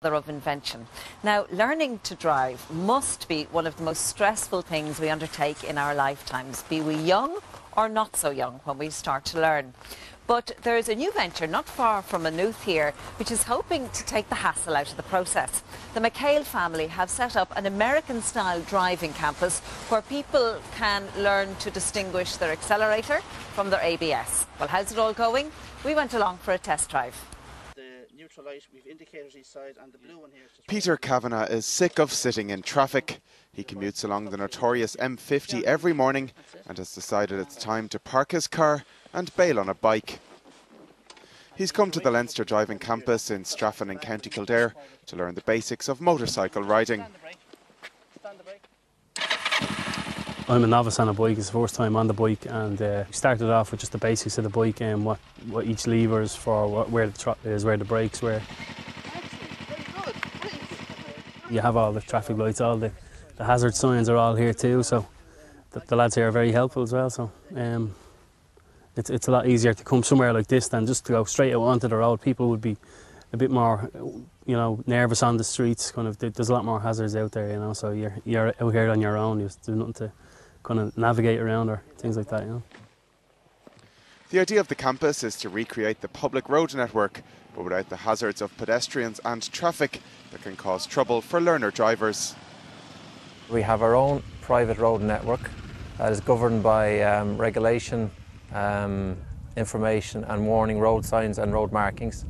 Of invention. Now, learning to drive must be one of the most stressful things we undertake in our lifetimes, be we young or not so young when we start to learn. But there is a new venture not far from Maynooth here, which is hoping to take the hassle out of the process. The McHale family have set up an American-style driving campus where people can learn to distinguish their accelerator from their ABS. Well, how's it all going? We went along for a test drive. Light, we've indicators each side, and the blue one here is just Peter Kavanagh is sick of sitting in traffic. He commutes along the notorious M50 every morning and has decided it's time to park his car and bail on a bike. He's come to the Leinster driving campus in Straffan in County Kildare to learn the basics of motorcycle riding. I'm a novice on a bike. It's the first time on the bike, and we started off with just the basics of the bike and what each lever is for, where the throttle is, where the brakes were. You have all the traffic lights, all the hazard signs are all here too, so the lads here are very helpful as well. So it's a lot easier to come somewhere like this than just to go straight out onto the road. People would be a bit more, nervous on the streets. There's a lot more hazards out there, so you're out here on your own. There's nothing to kind of navigate around or things like that, The idea of the campus is to recreate the public road network, but without the hazards of pedestrians and traffic that can cause trouble for learner drivers. We have our own private road network that is governed by regulation, information and warning road signs and road markings.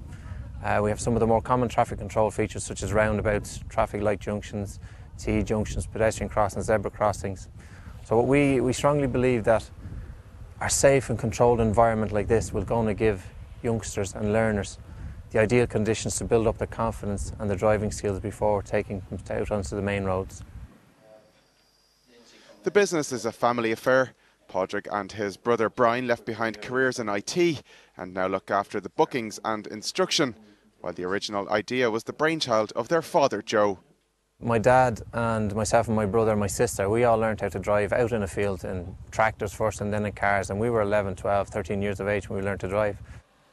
We have some of the more common traffic control features such as roundabouts, traffic light junctions, T-junctions, pedestrian crossings, zebra crossings. So we strongly believe that a safe and controlled environment like this will going to give youngsters and learners the ideal conditions to build up their confidence and their driving skills before taking them out onto the main roads. The business is a family affair. Padraig and his brother Brian left behind careers in IT and now look after the bookings and instruction, while the original idea was the brainchild of their father Joe. My dad and myself and my brother and my sister, we all learned how to drive out in a field in tractors first and then in cars, and we were 11, 12, 13 years of age when we learned to drive.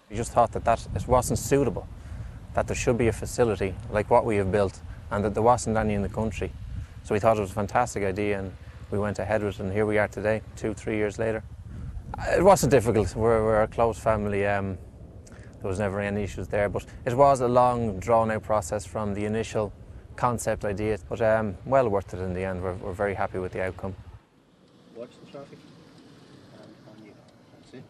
We just thought that it wasn't suitable, that there should be a facility like what we have built and that there wasn't any in the country. So we thought it was a fantastic idea and we went ahead with it, and here we are today, 2-3 years later. It wasn't difficult. We're a close family. There was never any issues there, but it was a long, drawn-out process from the initial concept idea, but well worth it in the end. We're very happy with the outcome. Watch the traffic. See.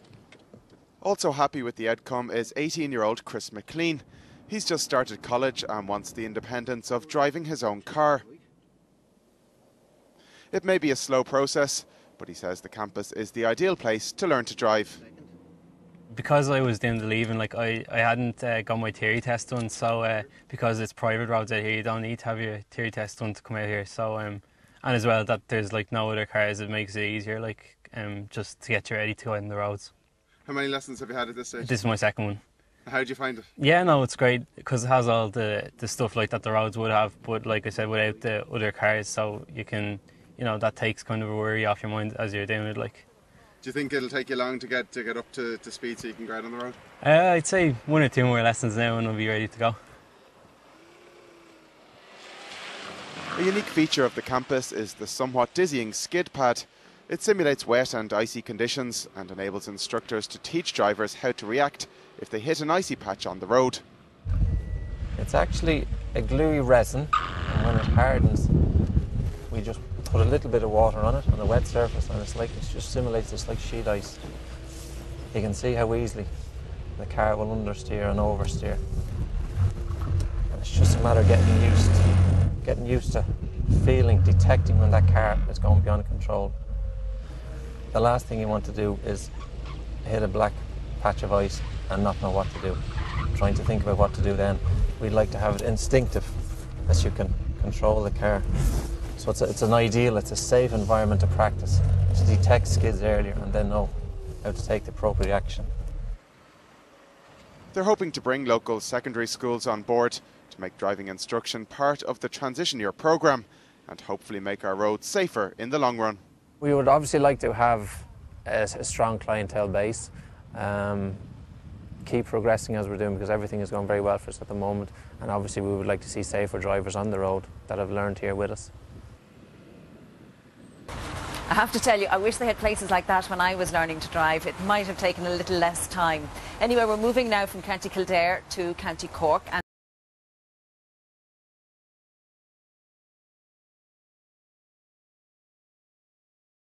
Also happy with the outcome is 18-year-old Chris McLean. He's just started college and wants the independence of driving his own car. It may be a slow process, but he says the campus is the ideal place to learn to drive. Because I was doing the leaving, I hadn't got my theory test done, so because it's private roads out here, you don't need to have your theory test done to come out here. So and as well that there's no other cars, it makes it easier, just to get you ready to go in the roads. How many lessons have you had at this stage? This is my second one. How did you find it? Yeah, no, it's great because it has all the stuff that the roads would have, but like I said, without the other cars, so you can, that takes kind of a worry off your mind as you're doing it. Do you think it'll take you long to get up to speed so you can go out on the road? I'd say 1 or 2 more lessons now and I'll be ready to go. A unique feature of the campus is the somewhat dizzying skid pad. It simulates wet and icy conditions and enables instructors to teach drivers how to react if they hit an icy patch on the road. It's actually a gluey resin, and when it hardens, we just put a little bit of water on it on a wet surface, and it just simulates this like sheet ice. You can see how easily the car will understeer and oversteer. And it's just a matter of getting used to feeling, detecting when that car is going beyond control. The last thing you want to do is hit a black patch of ice and not know what to do. Trying to think about what to do then. We'd like to have it instinctive, as you can control the car. So it's an ideal, it's a safe environment to practice, to detect skids earlier and then know how to take the appropriate action. They're hoping to bring local secondary schools on board to make driving instruction part of the transition year programme and hopefully make our roads safer in the long run. We would obviously like to have a strong clientele base. keep progressing as we're doing, because everything is going very well for us at the moment, and obviously we would like to see safer drivers on the road that have learned here with us. I have to tell you, I wish they had places like that when I was learning to drive. It might have taken a little less time. Anyway, we're moving now from County Kildare to County Cork.